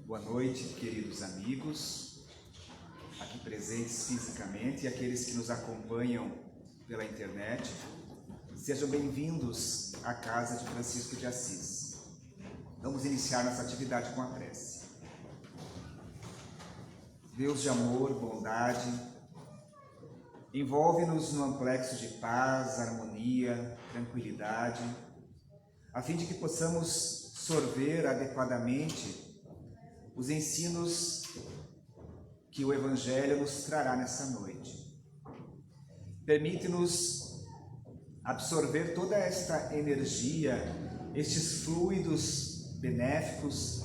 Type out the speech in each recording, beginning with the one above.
Boa noite, queridos amigos, aqui presentes fisicamente e aqueles que nos acompanham pela internet. Sejam bem-vindos à Casa de Francisco de Assis. Vamos iniciar nossa atividade com a prece. Deus de amor, bondade, envolve-nos no amplexo de paz, harmonia, tranquilidade, a fim de que possamos sorver adequadamente os ensinos que o Evangelho nos trará nessa noite. Permite-nos absorver toda esta energia, estes fluidos benéficos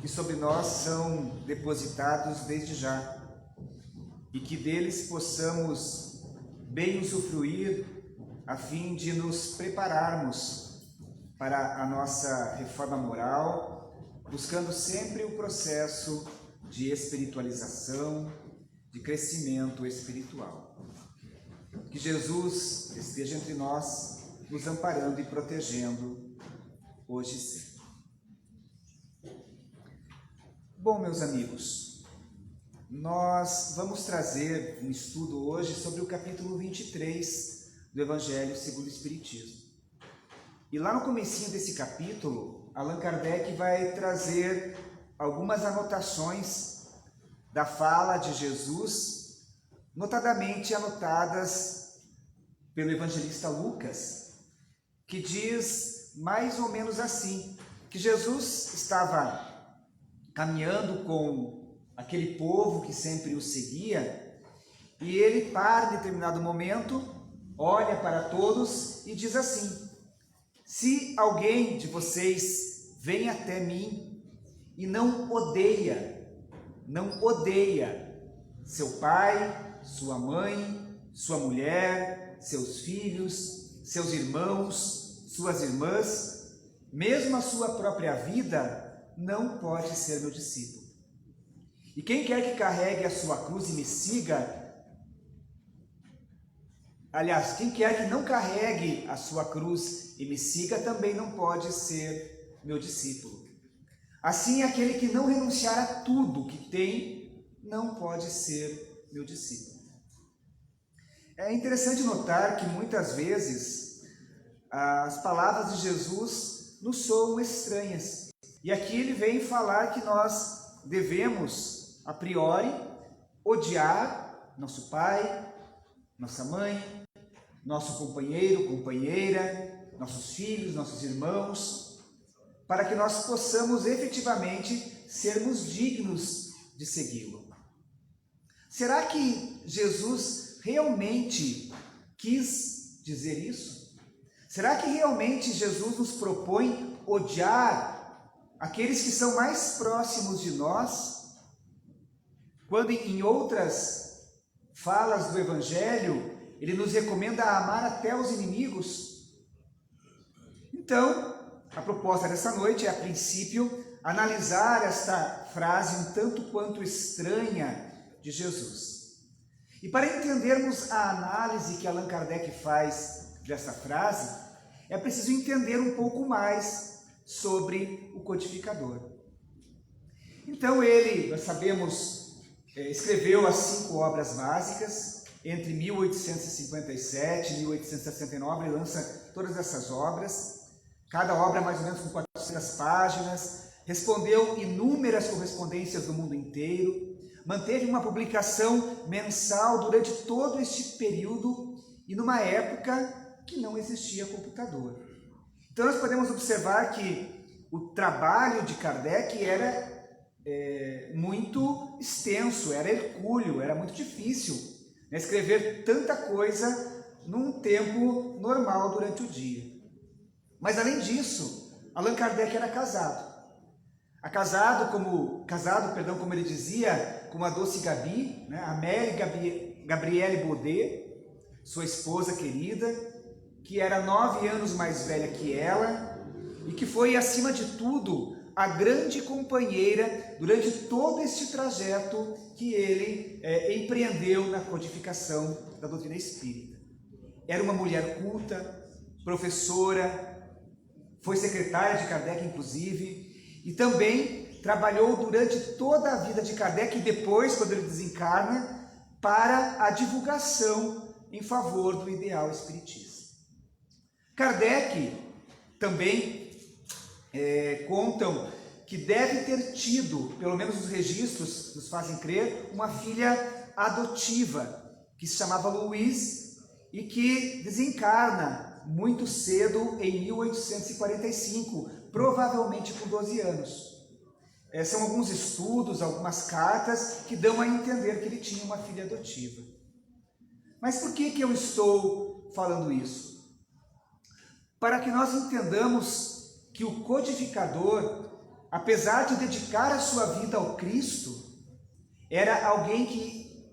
que sobre nós são depositados desde já, e que deles possamos bem usufruir a fim de nos prepararmos para a nossa reforma moral, buscando sempre o processo de espiritualização, de crescimento espiritual. Que Jesus esteja entre nós, nos amparando e protegendo, hoje e sempre. Bom, meus amigos, nós vamos trazer um estudo hoje sobre o capítulo 23 do Evangelho segundo o Espiritismo. E lá no comecinho desse capítulo, Allan Kardec vai trazer algumas anotações da fala de Jesus, notadamente anotadas pelo evangelista Lucas, que diz mais ou menos assim, que Jesus estava caminhando com aquele povo que sempre o seguia, e ele, para em determinado momento, olha para todos e diz assim: se alguém de vocês vem até mim e não odeia seu pai, sua mãe, sua mulher, seus filhos, seus irmãos, suas irmãs, mesmo a sua própria vida, não pode ser meu discípulo. E quem quer que carregue a sua cruz e me siga, aliás, quem quer que não carregue a sua cruz e me siga, também não pode ser meu discípulo. Assim, aquele que não renunciar a tudo que tem, não pode ser meu discípulo. É interessante notar que muitas vezes as palavras de Jesus nos soam estranhas. E aqui ele vem falar que nós devemos, a priori, odiar nosso pai, nossa mãe, nosso companheiro, companheira, nossos filhos, nossos irmãos, para que nós possamos efetivamente sermos dignos de segui-lo. Será que Jesus realmente quis dizer isso? Será que realmente Jesus nos propõe odiar aqueles que são mais próximos de nós, quando em outras falas do Evangelho ele nos recomenda amar até os inimigos? Então, a proposta dessa noite é, a princípio, analisar esta frase um tanto quanto estranha de Jesus. E para entendermos a análise que Allan Kardec faz dessa frase, é preciso entender um pouco mais sobre o codificador. Então ele, nós sabemos, escreveu as 5 obras básicas. Entre 1857 e 1869, ele lança todas essas obras, cada obra mais ou menos com 400 páginas, respondeu inúmeras correspondências do mundo inteiro, manteve uma publicação mensal durante todo este período e numa época que não existia computador. Então nós podemos observar que o trabalho de Kardec era muito extenso, era hercúleo, era muito difícil escrever tanta coisa num tempo normal durante o dia. Mas além disso, Allan Kardec era casado. Casado, como ele dizia, com a doce Gabi, Amélie Gabrielle Baudet, sua esposa querida, que era 9 anos mais velha que ela e que foi, acima de tudo, a grande companheira durante todo este trajeto que ele empreendeu na codificação da doutrina espírita. Era uma mulher culta, professora, foi secretária de Kardec, inclusive, e também trabalhou durante toda a vida de Kardec e depois, quando ele desencarna, para a divulgação em favor do ideal espiritista. Kardec também contam que deve ter tido, pelo menos os registros nos fazem crer, uma filha adotiva que se chamava Louise e que desencarna muito cedo em 1845, provavelmente com 12 anos. São alguns estudos, algumas cartas que dão a entender que ele tinha uma filha adotiva. Mas por que eu estou falando isso? Para que nós entendamos que o codificador, apesar de dedicar a sua vida ao Cristo, era alguém que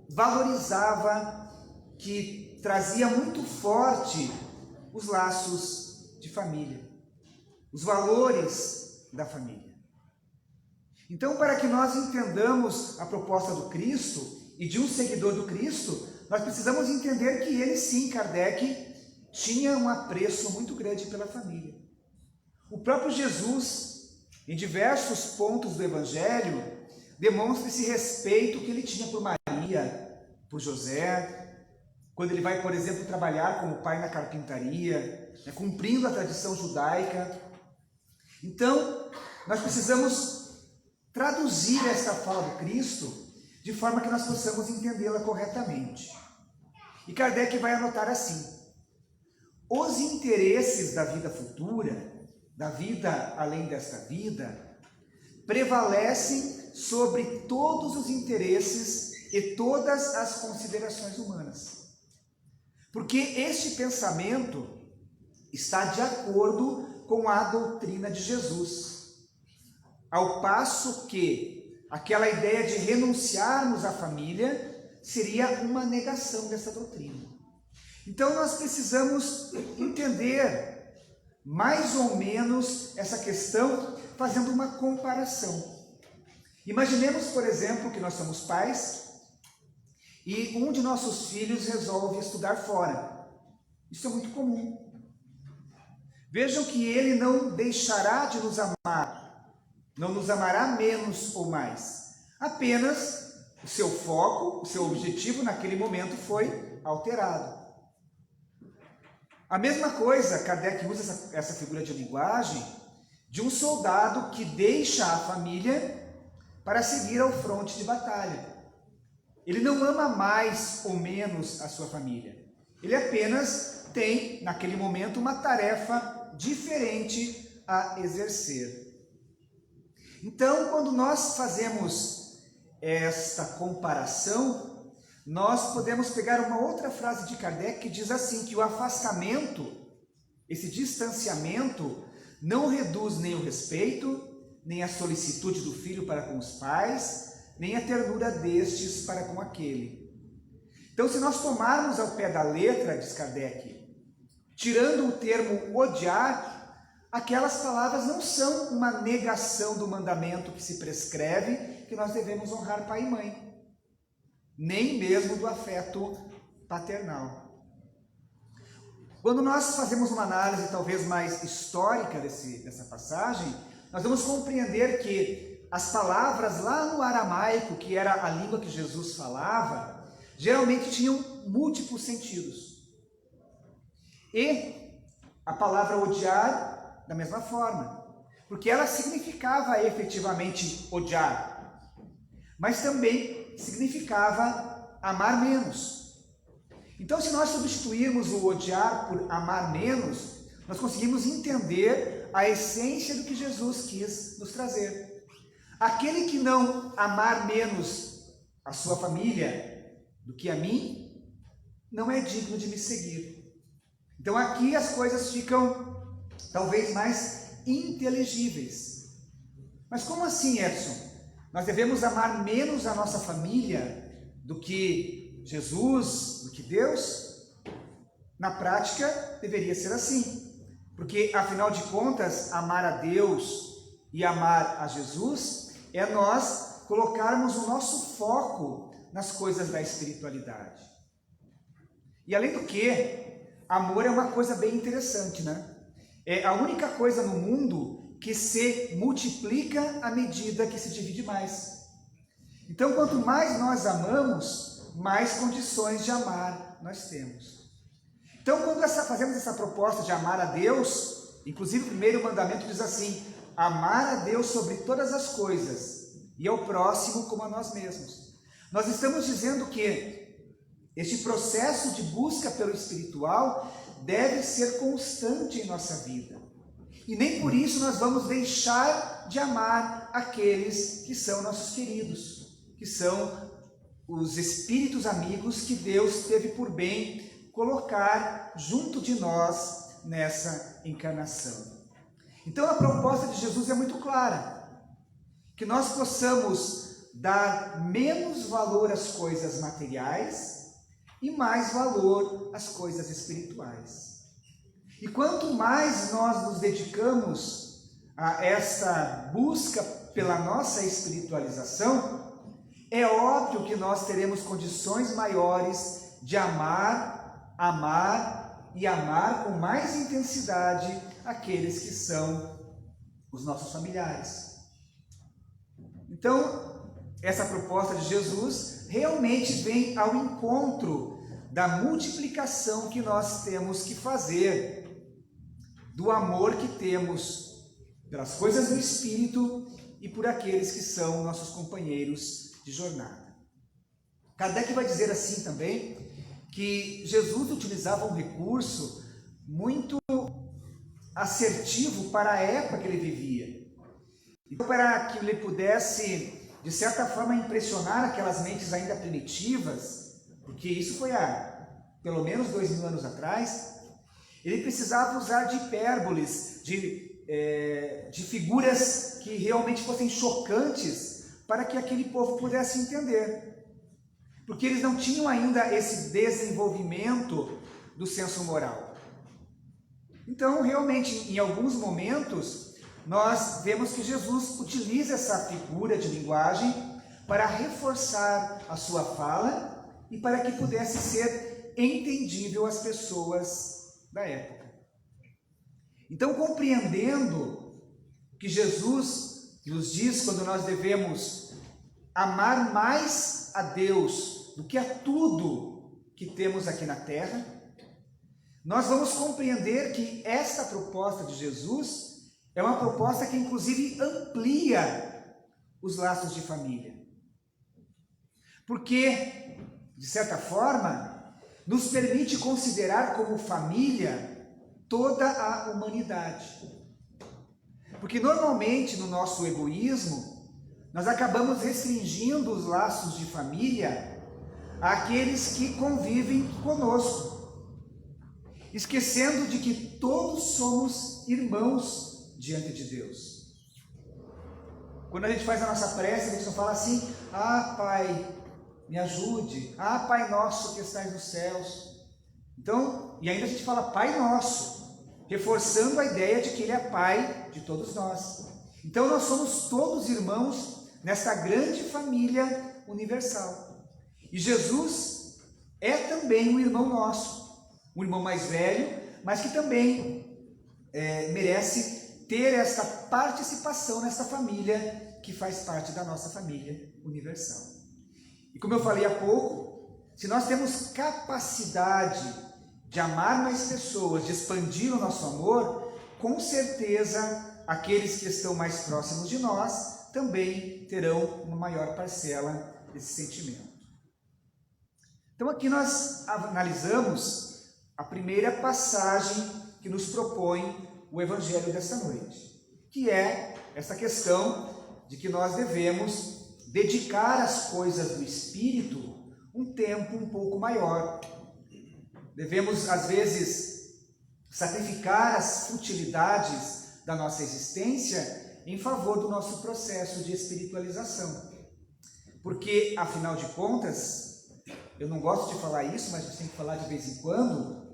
valorizava, que trazia muito forte os laços de família, os valores da família. Então, para que nós entendamos a proposta do Cristo e de um seguidor do Cristo, nós precisamos entender que ele sim, Kardec, tinha um apreço muito grande pela família. O próprio Jesus, em diversos pontos do Evangelho, demonstra esse respeito que ele tinha por Maria, por José, quando ele vai, por exemplo, trabalhar como pai na carpintaria, cumprindo a tradição judaica. Então, nós precisamos traduzir esta fala do Cristo de forma que nós possamos entendê-la corretamente. E Kardec vai anotar assim: os interesses da vida futura, da vida além desta vida, prevalecem sobre todos os interesses e todas as considerações humanas. Porque este pensamento está de acordo com a doutrina de Jesus. Ao passo que aquela ideia de renunciarmos à família seria uma negação dessa doutrina. Então nós precisamos entender mais ou menos essa questão fazendo uma comparação. Imaginemos, por exemplo, que nós somos pais e um de nossos filhos resolve estudar fora. Isso é muito comum. Vejam que ele não deixará de nos amar, não nos amará menos ou mais. Apenas o seu foco, o seu objetivo naquele momento foi alterado. A mesma coisa, Kardec usa essa figura de linguagem de um soldado que deixa a família para seguir ao fronte de batalha. Ele não ama mais ou menos a sua família. Ele apenas tem, naquele momento, uma tarefa diferente a exercer. Então, quando nós fazemos esta comparação, nós podemos pegar uma outra frase de Kardec que diz assim, que o afastamento, esse distanciamento, não reduz nem o respeito, nem a solicitude do filho para com os pais, nem a ternura destes para com aquele. Então, se nós tomarmos ao pé da letra, diz Kardec, tirando o termo odiar, aquelas palavras não são uma negação do mandamento que se prescreve, que nós devemos honrar pai e mãe, nem mesmo do afeto paternal. Quando nós fazemos uma análise talvez mais histórica dessa passagem, nós vamos compreender que as palavras lá no aramaico, que era a língua que Jesus falava, geralmente tinham múltiplos sentidos. E a palavra odiar, da mesma forma, porque ela significava efetivamente odiar, mas também significava amar menos. Então, se nós substituirmos o odiar por amar menos, nós conseguimos entender a essência do que Jesus quis nos trazer. Aquele que não amar menos a sua família do que a mim, não é digno de me seguir. Então aqui as coisas ficam talvez mais inteligíveis. Mas como assim, Edson? Nós devemos amar menos a nossa família do que Jesus, do que Deus? Na prática, deveria ser assim. Porque, afinal de contas, amar a Deus e amar a Jesus é nós colocarmos o nosso foco nas coisas da espiritualidade. E além do que, amor é uma coisa bem interessante, né? É a única coisa no mundo que se multiplica à medida que se divide mais. Então, quanto mais nós amamos, mais condições de amar nós temos. Então, quando fazemos essa proposta de amar a Deus, inclusive o primeiro mandamento diz assim: amar a Deus sobre todas as coisas e ao próximo como a nós mesmos. Nós estamos dizendo que este processo de busca pelo espiritual deve ser constante em nossa vida. E nem por isso nós vamos deixar de amar aqueles que são nossos queridos, que são os espíritos amigos que Deus teve por bem colocar junto de nós nessa encarnação. Então a proposta de Jesus é muito clara, que nós possamos dar menos valor às coisas materiais e mais valor às coisas espirituais. E quanto mais nós nos dedicamos a essa busca pela nossa espiritualização, é óbvio que nós teremos condições maiores de amar e amar com mais intensidade aqueles que são os nossos familiares. Então, essa proposta de Jesus realmente vem ao encontro da multiplicação que nós temos que fazer, do amor que temos pelas coisas do Espírito e por aqueles que são nossos companheiros de jornada. Kardec vai dizer assim também, que Jesus utilizava um recurso muito assertivo para a época que ele vivia. Então, para que ele pudesse, de certa forma, impressionar aquelas mentes ainda primitivas, porque isso foi há pelo menos 2000 anos atrás, ele precisava usar de hipérboles, de figuras que realmente fossem chocantes para que aquele povo pudesse entender. Porque eles não tinham ainda esse desenvolvimento do senso moral. Então, realmente, em alguns momentos, nós vemos que Jesus utiliza essa figura de linguagem para reforçar a sua fala e para que pudesse ser entendível às pessoas da época. Então, compreendendo que Jesus nos diz quando nós devemos amar mais a Deus do que a tudo que temos aqui na terra, nós vamos compreender que esta proposta de Jesus é uma proposta que inclusive amplia os laços de família. Porque, de certa forma, nos permite considerar como família toda a humanidade. Porque normalmente no nosso egoísmo, nós acabamos restringindo os laços de família àqueles que convivem conosco, esquecendo de que todos somos irmãos diante de Deus. Quando a gente faz a nossa prece, a gente não fala assim: ah, Pai, me ajude, ah, Pai nosso que estais nos céus. Então, e ainda a gente fala Pai nosso, reforçando a ideia de que Ele é Pai de todos nós. Então nós somos todos irmãos nesta grande família universal. E Jesus é também um irmão nosso, um irmão mais velho, mas que também merece ter esta participação nessa família que faz parte da nossa família universal. E como eu falei há pouco, se nós temos capacidade de amar mais pessoas, de expandir o nosso amor, com certeza aqueles que estão mais próximos de nós também terão uma maior parcela desse sentimento. Então aqui nós analisamos a primeira passagem que nos propõe o Evangelho desta noite, que é essa questão de que nós devemos dedicar às coisas do Espírito um tempo um pouco maior. Devemos, às vezes, sacrificar as futilidades da nossa existência em favor do nosso processo de espiritualização. Porque, afinal de contas, eu não gosto de falar isso, mas eu tenho que falar de vez em quando,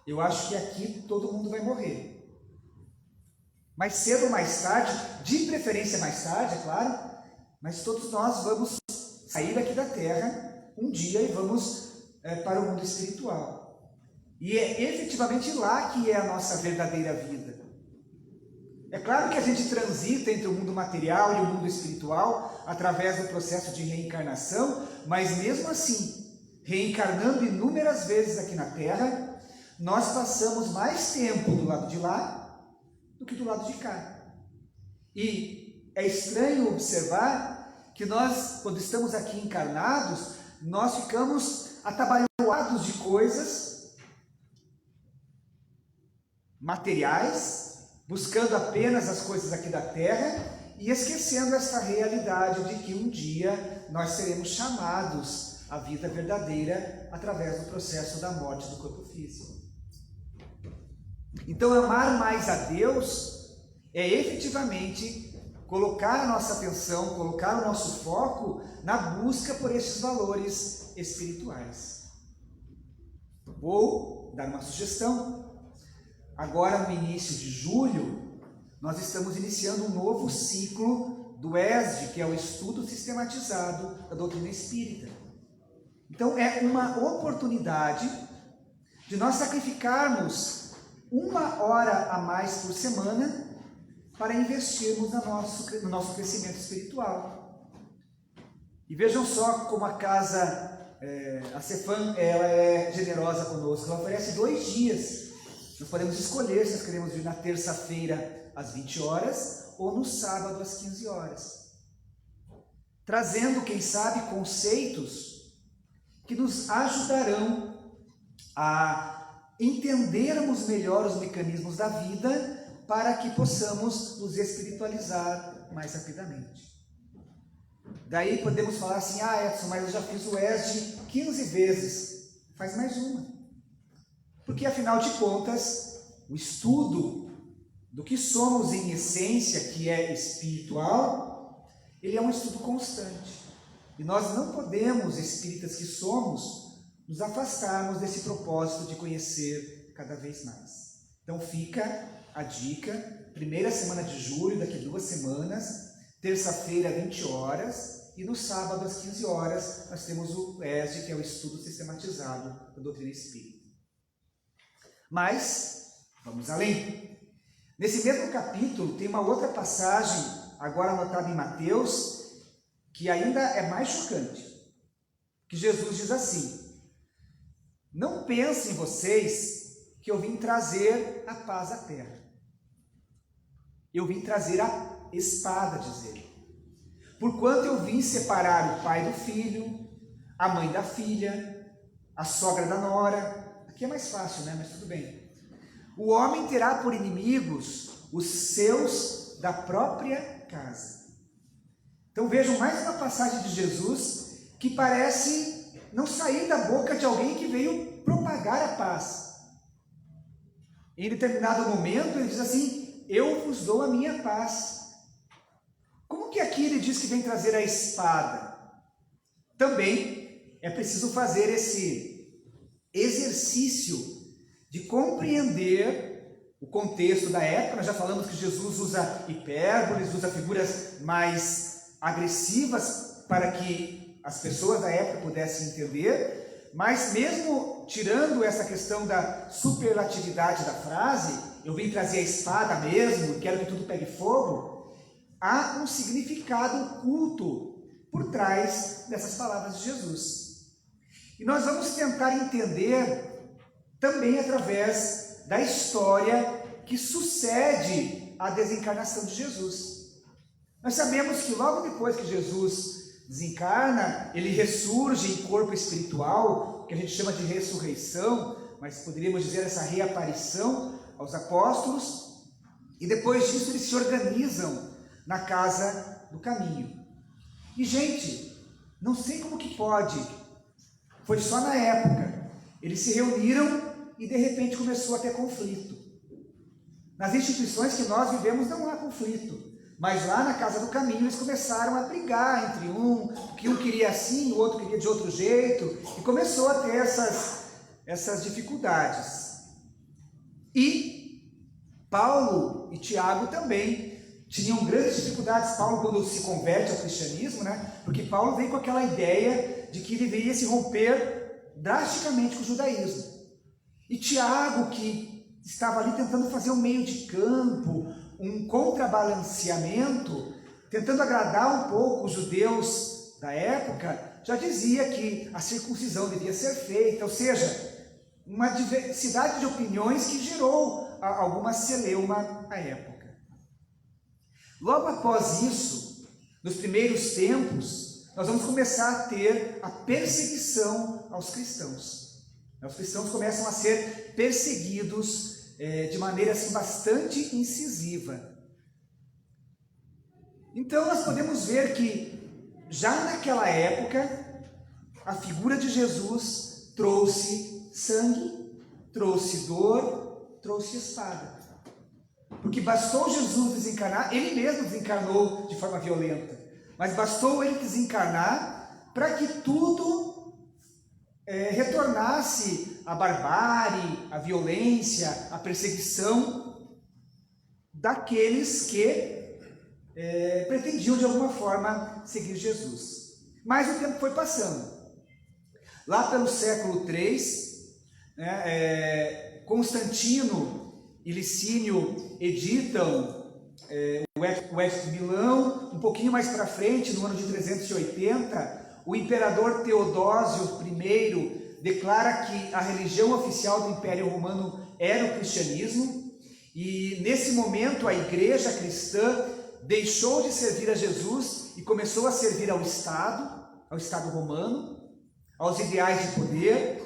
eu acho que aqui todo mundo vai morrer. Mais cedo ou mais tarde, de preferência mais tarde, é claro, mas todos nós vamos sair daqui da Terra um dia e vamos para o mundo espiritual. E é efetivamente lá que é a nossa verdadeira vida. É claro que a gente transita entre o mundo material e o mundo espiritual através do processo de reencarnação, mas mesmo assim, reencarnando inúmeras vezes aqui na Terra, nós passamos mais tempo do lado de lá do que do lado de cá. E é estranho observar que nós, quando estamos aqui encarnados, nós ficamos atabalhoados de coisas materiais, buscando apenas as coisas aqui da Terra e esquecendo essa realidade de que um dia nós seremos chamados à vida verdadeira através do processo da morte do corpo físico. Então, amar mais a Deus é efetivamente colocar a nossa atenção, colocar o nosso foco na busca por estes valores espirituais. Vou dar uma sugestão. Agora, no início de julho, nós estamos iniciando um novo ciclo do ESD, que é o Estudo Sistematizado da Doutrina Espírita. Então, é uma oportunidade de nós sacrificarmos 1 hora a mais por semana para investirmos no nosso crescimento espiritual. E vejam só como a casa, a Cefam, ela é generosa conosco. Ela oferece 2 dias. Nós podemos escolher se nós queremos vir na terça-feira às 20 horas ou no sábado às 15 horas. Trazendo, quem sabe, conceitos que nos ajudarão a entendermos melhor os mecanismos da vida para que possamos nos espiritualizar mais rapidamente. Daí podemos falar assim, Edson, mas eu já fiz o ESD 15 vezes. Faz mais uma. Porque, afinal de contas, o estudo do que somos em essência, que é espiritual, ele é um estudo constante. E nós não podemos, espíritas que somos, nos afastarmos desse propósito de conhecer cada vez mais. Então fica a dica, primeira semana de julho, daqui 2 semanas, terça-feira, 20 horas, e no sábado, às 15 horas, nós temos o ESD, que é o Estudo Sistematizado da Doutrina Espírita. Mas, vamos além. Nesse mesmo capítulo, tem uma outra passagem, agora anotada em Mateus, que ainda é mais chocante. Que Jesus diz assim: não pensem vocês que eu vim trazer a paz à terra. Eu vim trazer a espada, diz ele. Porquanto eu vim separar o pai do filho, a mãe da filha, a sogra da nora. Aqui é mais fácil, né? Mas tudo bem. O homem terá por inimigos os seus da própria casa. Então vejam mais uma passagem de Jesus que parece não sair da boca de alguém que veio propagar a paz. Em determinado momento ele diz assim: eu vos dou a minha paz. Como que aqui ele diz que vem trazer a espada? Também é preciso fazer esse exercício de compreender o contexto da época. Nós já falamos que Jesus usa hipérboles, usa figuras mais agressivas para que as pessoas da época pudessem entender, mas mesmo tirando essa questão da superlatividade da frase, eu vim trazer a espada mesmo, quero que tudo pegue fogo, há um significado oculto por trás dessas palavras de Jesus. E nós vamos tentar entender também através da história que sucede à desencarnação de Jesus. Nós sabemos que logo depois que Jesus desencarna, ele ressurge em corpo espiritual, que a gente chama de ressurreição, mas poderíamos dizer essa reaparição aos apóstolos, e depois disso eles se organizam na casa do caminho. E gente, não sei como que pode, foi só na época, eles se reuniram e de repente começou a ter conflito. Nas instituições que nós vivemos não há conflito, mas lá na casa do caminho eles começaram a brigar entre que um queria assim, o outro queria de outro jeito, e começou a ter essas dificuldades. E Paulo e Tiago também tinham grandes dificuldades. Paulo, quando se converte ao cristianismo, porque Paulo vem com aquela ideia de que deveria se romper drasticamente com o judaísmo. E Tiago, que estava ali tentando fazer um meio de campo, um contrabalanceamento, tentando agradar um pouco os judeus da época, já dizia que a circuncisão devia ser feita, ou seja, uma diversidade de opiniões que gerou alguma celeuma à época. Logo após isso, nos primeiros tempos, nós vamos começar a ter a perseguição aos cristãos. Os cristãos começam a ser perseguidos de maneira assim, bastante incisiva. Então nós podemos ver que já naquela época a figura de Jesus trouxe sangue, trouxe dor, trouxe espada. Porque bastou Jesus desencarnar, ele mesmo desencarnou de forma violenta, mas bastou ele desencarnar para que tudo retornasse à barbárie, à violência, à perseguição daqueles que pretendiam de alguma forma seguir Jesus. Mas o tempo foi passando. Lá pelo século III, Constantino e Licínio editam o Edito de Milão. Um pouquinho mais para frente, no ano de 380, o imperador Teodósio I declara que a religião oficial do Império Romano era o cristianismo, e nesse momento a igreja cristã deixou de servir a Jesus e começou a servir ao Estado romano, aos ideais de poder,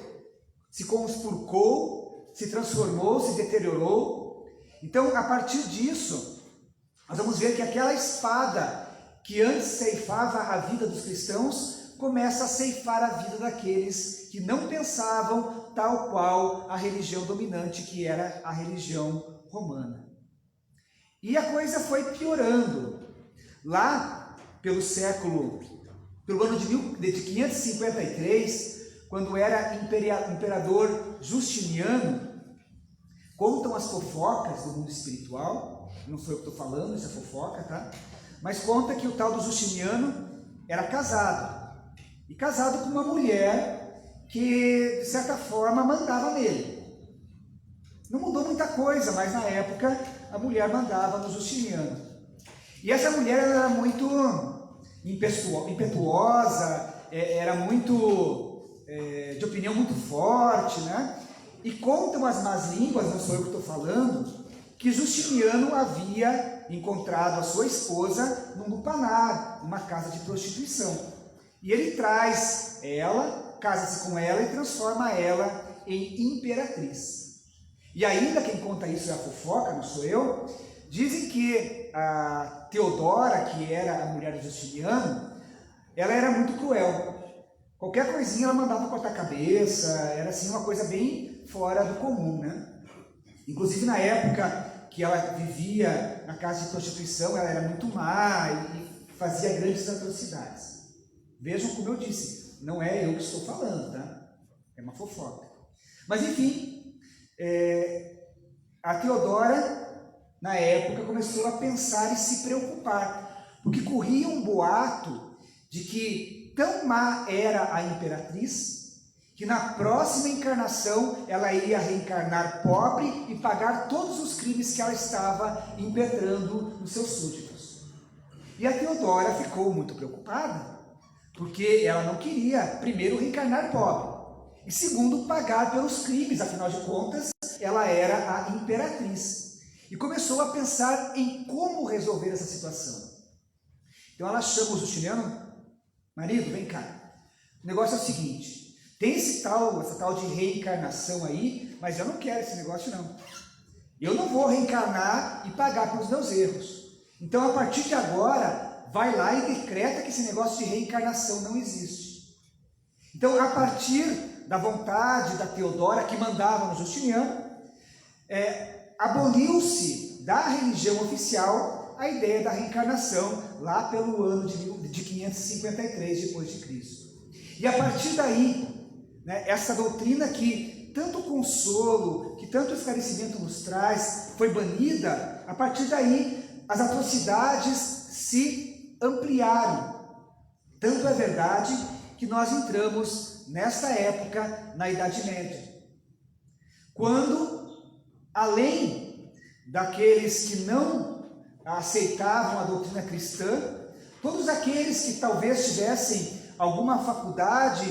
se conspurcou, se transformou, se deteriorou. Então, a partir disso, nós vamos ver que aquela espada que antes ceifava a vida dos cristãos, começa a ceifar a vida daqueles que não pensavam tal qual a religião dominante, que era a religião romana. E a coisa foi piorando. Lá pelo ano de 553, quando era imperador Justiniano, contam as fofocas do mundo espiritual, não foi eu que estou falando, isso é fofoca, tá? Mas conta que o tal do Justiniano era casado, e casado com uma mulher que, de certa forma, mandava nele. Não mudou muita coisa, mas na época a mulher mandava no Justiniano. E essa mulher era muito impetuosa, era muito de opinião muito forte, né? E contam as más línguas, não sou eu que estou falando, que Justiniano havia encontrado a sua esposa num lupanar, numa casa de prostituição. E ele traz ela, casa-se com ela e transforma ela em imperatriz. E ainda quem conta isso é a fofoca, não sou eu. Dizem que a Teodora, que era a mulher de Justiniano, ela era muito cruel. Qualquer coisinha ela mandava cortar a cabeça, era assim uma coisa bem fora do comum, né? Inclusive na época que ela vivia na casa de prostituição, ela era muito má e fazia grandes atrocidades. Vejam como eu disse, não é eu que estou falando, tá? É uma fofoca. Mas enfim, a Teodora, na época, começou a pensar e se preocupar, porque corria um boato de que tão má era a imperatriz, que na próxima encarnação ela iria reencarnar pobre e pagar todos os crimes que ela estava impetrando nos seus súditos. E a Teodora ficou muito preocupada, porque ela não queria, primeiro, reencarnar pobre, e segundo, pagar pelos crimes, afinal de contas, ela era a imperatriz. E começou a pensar em como resolver essa situação. Então ela chama o Justiniano: marido, vem cá, o negócio é o seguinte, tem essa tal de reencarnação aí, mas eu não quero esse negócio não. Eu não vou reencarnar e pagar pelos meus erros. Então a partir de agora, vai lá e decreta que esse negócio de reencarnação não existe. Então a partir da vontade da Teodora, que mandava no Justiniano, aboliu-se da religião oficial a ideia da reencarnação, lá pelo ano de 553 depois de Cristo. E a partir daí, né, essa doutrina que tanto consolo, que tanto esclarecimento nos traz, foi banida. A partir daí, as atrocidades se ampliaram. Tanto é verdade que nós entramos nesta época na Idade Média, quando, além daqueles que não aceitavam a doutrina cristã, todos aqueles que talvez tivessem alguma faculdade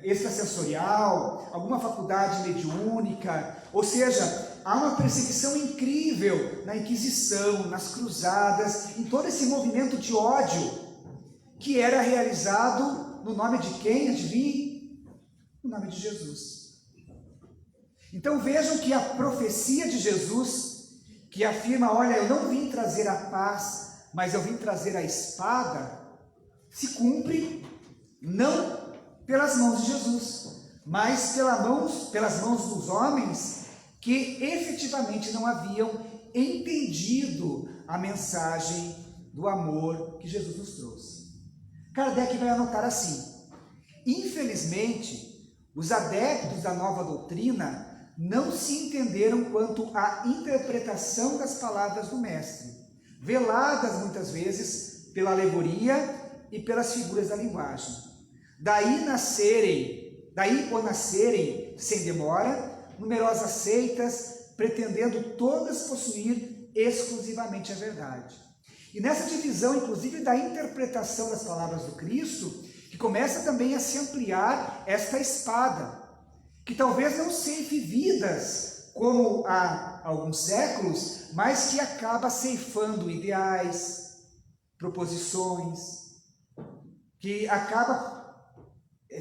extrasensorial, alguma faculdade mediúnica, ou seja, há uma perseguição incrível na Inquisição, nas cruzadas, em todo esse movimento de ódio que era realizado no nome de quem? Adivinhe? No nome de Jesus. Então vejam que a profecia de Jesus, que afirma, olha, eu não vim trazer a paz, mas eu vim trazer a espada, se cumpre não pelas mãos de Jesus, mas pelas mãos dos homens que efetivamente não haviam entendido a mensagem do amor que Jesus nos trouxe. Kardec vai anotar assim: infelizmente, os adeptos da nova doutrina não se entenderam quanto à interpretação das palavras do Mestre, veladas muitas vezes pela alegoria e pelas figuras da linguagem. Daí por nascerem, sem demora, numerosas seitas, pretendendo todas possuir exclusivamente a verdade. E nessa divisão, inclusive, da interpretação das palavras do Cristo, que começa também a se ampliar esta espada, que talvez não ceife vidas, como há alguns séculos, mas que acaba ceifando ideais, proposições, que acaba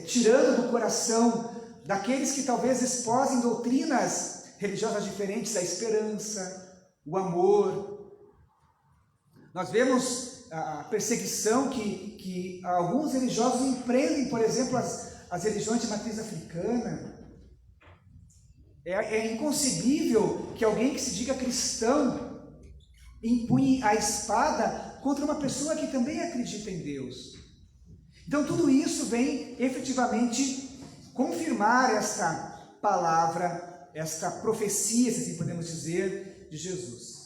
tirando do coração daqueles que talvez esposem doutrinas religiosas diferentes a esperança, o amor. Nós vemos a perseguição que alguns religiosos empreendem, por exemplo, as religiões de matriz africana. É inconcebível que alguém que se diga cristão empunhe a espada contra uma pessoa que também acredita em Deus. Então tudo isso vem efetivamente confirmar esta palavra, esta profecia, se assim podemos dizer, de Jesus.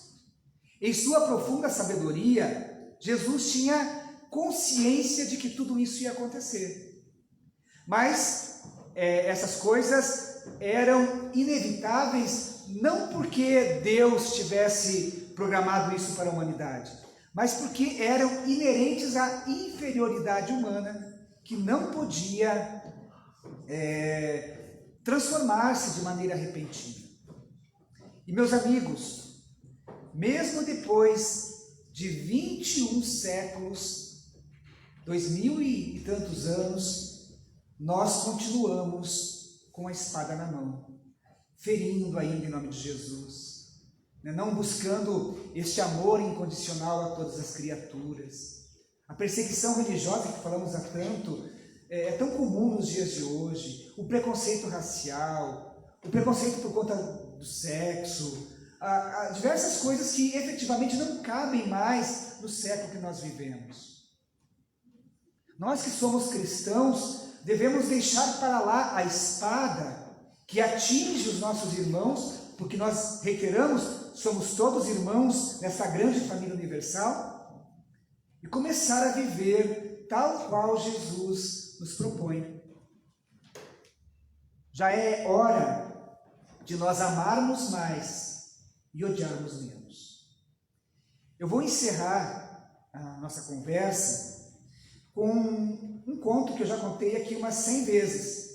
Em sua profunda sabedoria, Jesus tinha consciência de que tudo isso ia acontecer. Mas essas coisas eram inevitáveis, não porque Deus tivesse programado isso para a humanidade, mas porque eram inerentes à inferioridade humana, que não podia transformar-se de maneira repentina. E meus amigos, mesmo depois de 21 séculos, 2000 e tantos anos, nós continuamos com a espada na mão, ferindo ainda em nome de Jesus, não buscando este amor incondicional a todas as criaturas. A perseguição religiosa que falamos há tanto é tão comum nos dias de hoje, o preconceito racial, o preconceito por conta do sexo, diversas coisas que efetivamente não cabem mais no século que nós vivemos. Nós que somos cristãos devemos deixar para lá a espada que atinge os nossos irmãos, porque nós, reiteramos, somos todos irmãos nessa grande família universal, e começar a viver tal qual Jesus nos propõe. Já é hora de nós amarmos mais e odiarmos menos. Eu vou encerrar a nossa conversa com um conto que eu já contei aqui umas 100 vezes,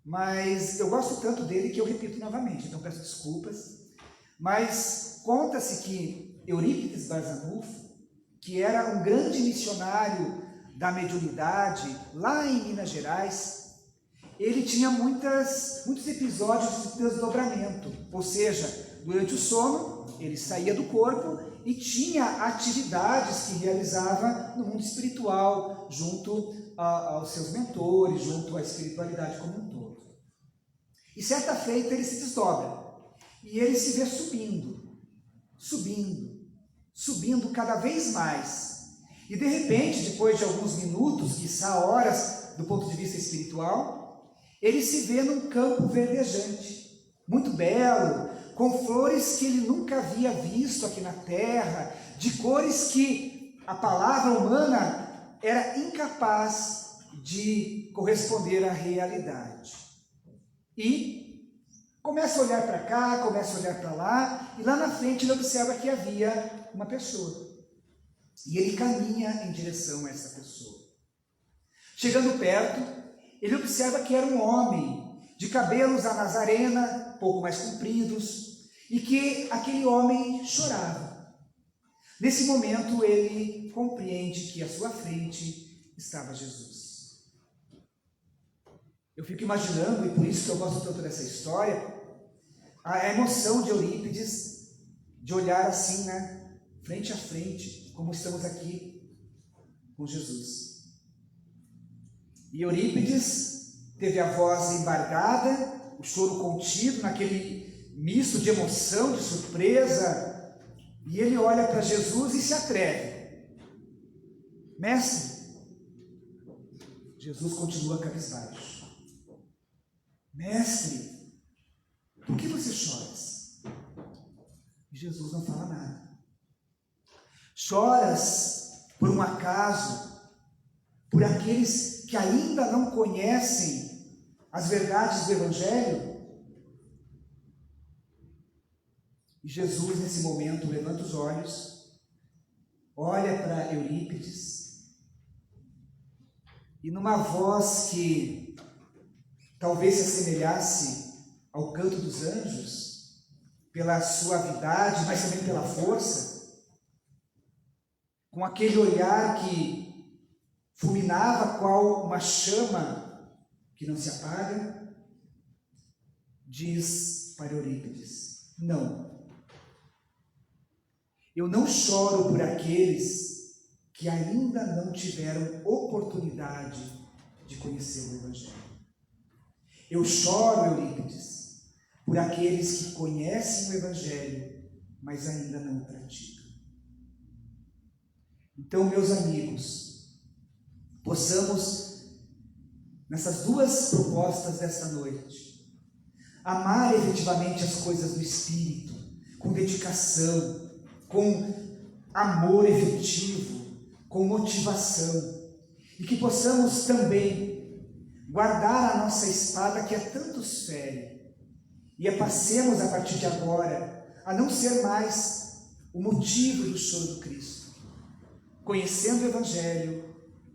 mas eu gosto tanto dele que eu repito novamente, então peço desculpas. Mas conta-se que Eurípides Barçanufo, que era um grande missionário da mediunidade lá em Minas Gerais, ele tinha muitos episódios de desdobramento, ou seja, durante o sono ele saía do corpo e tinha atividades que realizava no mundo espiritual, junto aos seus mentores, junto à espiritualidade como um todo. E certa feita ele se desdobra e ele se vê subindo cada vez mais. E de repente, depois de alguns minutos, quiçá horas, do ponto de vista espiritual, ele se vê num campo verdejante, muito belo, com flores que ele nunca havia visto aqui na terra, de cores que a palavra humana era incapaz de corresponder à realidade. E Começa a olhar para cá, começa a olhar para lá, e lá na frente ele observa que havia uma pessoa. E ele caminha em direção a essa pessoa. Chegando perto, ele observa que era um homem de cabelos a nazarena, pouco mais compridos, e que aquele homem chorava. Nesse momento ele compreende que à sua frente estava Jesus. Eu fico imaginando, e por isso que eu gosto tanto dessa história, a emoção de Eurípides de olhar assim, né, frente a frente, como estamos aqui com Jesus. E Eurípides teve a voz embargada, o choro contido, naquele misto de emoção, de surpresa, e ele olha para Jesus e se atreve. Mestre, Jesus continua cabisbaixo. Mestre, por que você choras? E Jesus não fala nada. Choras por um acaso, por aqueles que ainda não conhecem as verdades do Evangelho? E Jesus, nesse momento, levanta os olhos, olha para Eurípides, e numa voz que talvez se assemelhasse ao canto dos anjos, pela suavidade, mas também pela força, com aquele olhar que fulminava qual uma chama que não se apaga, diz para Eurípides: não, eu não choro por aqueles que ainda não tiveram oportunidade de conhecer o Evangelho. Eu choro, Eurípides, por aqueles que conhecem o Evangelho, mas ainda não o praticam. Então, meus amigos, possamos, nessas duas propostas desta noite, amar efetivamente as coisas do Espírito, com dedicação, com amor efetivo, com motivação, e que possamos também guardar a nossa espada que a tantos fere, e passemos a partir de agora a não ser mais o motivo do choro do Cristo, conhecendo o Evangelho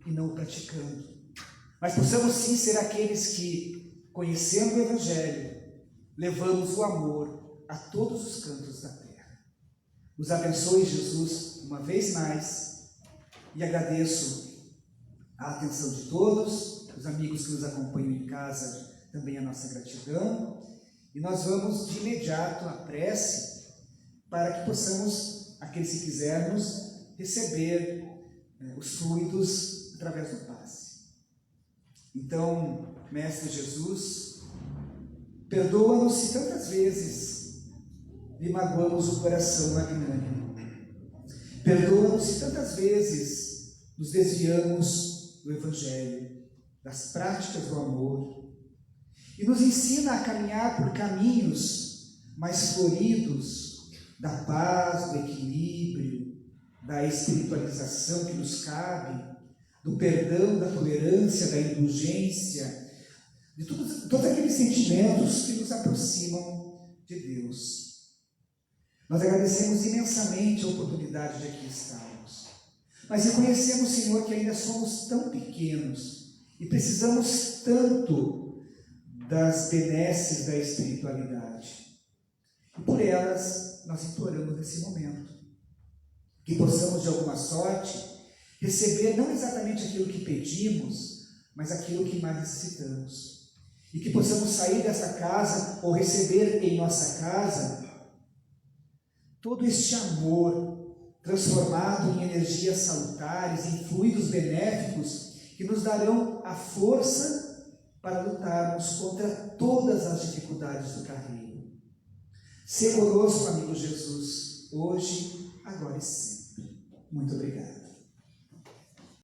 e não o praticando, mas possamos sim ser aqueles que, conhecendo o Evangelho, levamos o amor a todos os cantos da terra. Nos abençoe, Jesus, uma vez mais, e agradeço a atenção de todos, os amigos que nos acompanham em casa, também a nossa gratidão, e nós vamos de imediato à prece, para que possamos, aqueles que quisermos, receber os fluidos através do passe. Então, Mestre Jesus, perdoa-nos se tantas vezes lhe magoamos o coração magnânimo. Perdoa-nos se tantas vezes nos desviamos do Evangelho, das práticas do amor, e nos ensina a caminhar por caminhos mais floridos da paz, do equilíbrio, da espiritualização que nos cabe, do perdão, da tolerância, da indulgência, de todos aqueles sentimentos que nos aproximam de Deus. Nós agradecemos imensamente a oportunidade de aqui estarmos, mas reconhecemos, Senhor, que ainda somos tão pequenos e precisamos tanto das benesses da espiritualidade. E por elas nós imploramos nesse momento que possamos de alguma sorte receber não exatamente aquilo que pedimos, mas aquilo que mais necessitamos. E que possamos sair dessa casa ou receber em nossa casa todo este amor transformado em energias salutares, em fluidos benéficos que nos darão a força para lutarmos contra todas as dificuldades do carreiro. Sê conosco, amigo Jesus, hoje, agora e sempre. Muito obrigado.